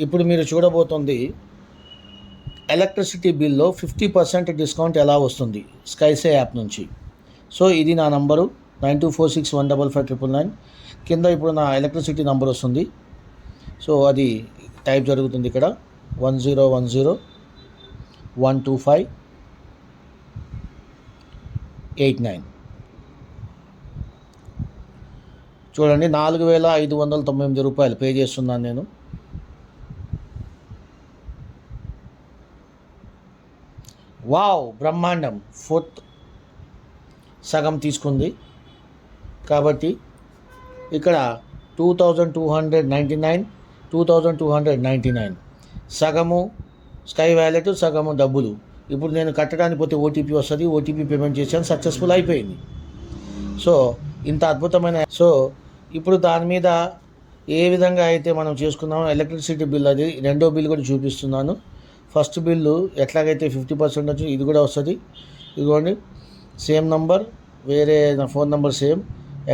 ఇప్పుడు మీరు చూడబోతుంది ఎలక్ట్రిసిటీ బిల్లో 50% డిస్కౌంట్ ఎలా వస్తుంది స్కైసే యాప్ నుంచి. సో ఇది నా నంబరు 9246155599. కింద ఇప్పుడు నా ఎలక్ట్రిసిటీ నంబర్ వస్తుంది. సో అది టైప్ జరుగుతుంది ఇక్కడ 101012512589. చూడండి, 4598 రూపాయలు పే చేస్తున్నాను నేను. వావ్, బ్రహ్మాండం. ఫోర్త్ సగం తీసుకుంది కాబట్టి ఇక్కడ 2299 సగము స్కై వ్యాలెట్, సగము డబ్బులు. ఇప్పుడు నేను కట్టడానికి పోతే ఓటీపీ వస్తుంది. ఓటీపీ పేమెంట్ చేశాను, సక్సెస్ఫుల్ అయిపోయింది. సో ఇంత అద్భుతమైన. సో ఇప్పుడు దాని మీద ఏ విధంగా అయితే మనం చేసుకున్నామో ఎలక్ట్రిసిటీ బిల్, అది రెండో బిల్ కూడా చూపిస్తున్నాను. ఫస్ట్ బిల్లు ఎట్లాగైతే 50% వచ్చి ఇది కూడా వస్తుంది. ఇదిగోండి, సేమ్ నంబర్, వేరే నా phone number same,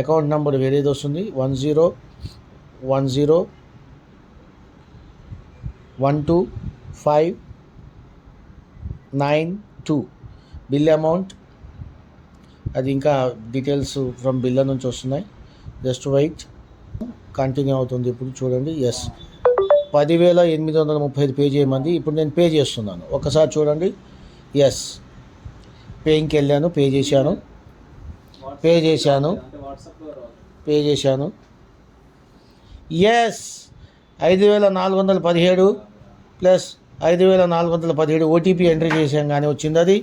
account number వేరేది వస్తుంది. 10101252 బిల్ అమౌంట్. అది ఇంకా డీటెయిల్స్ ఫ్రమ్ బిల్ల నుంచి వస్తున్నాయి. జస్ట్ వెయిట్, కంటిన్యూ అవుతుంది. ఇప్పుడు చూడండి, ఎస్ 10,835 పే చేయమంది. ఇప్పుడు నేను పే చేస్తున్నాను. ఒకసారి చూడండి, ఎస్ పేయింగ్కి వెళ్ళాను, పే చేశాను. ఎస్ 5,417 ప్లస్ 5,417 ఓటీపీ ఎంట్రీ చేసాం కానీ వచ్చింది అది.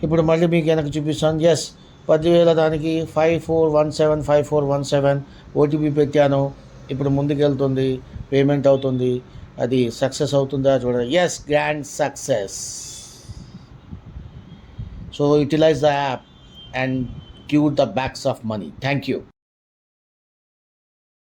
ఇప్పుడు మళ్ళీ మీకు వెనక్కి చూపిస్తాను. ఎస్ 10,000 దానికి 5417 ఓటీపీ పెట్టాను. ఇప్పుడు ముందుకెళ్తుంది, పేమెంట్ అవుతుంది. అది సక్సెస్ అవుతుందా చూడండి. Yes, grand success. So utilise the app and give the backs of money. Thank you.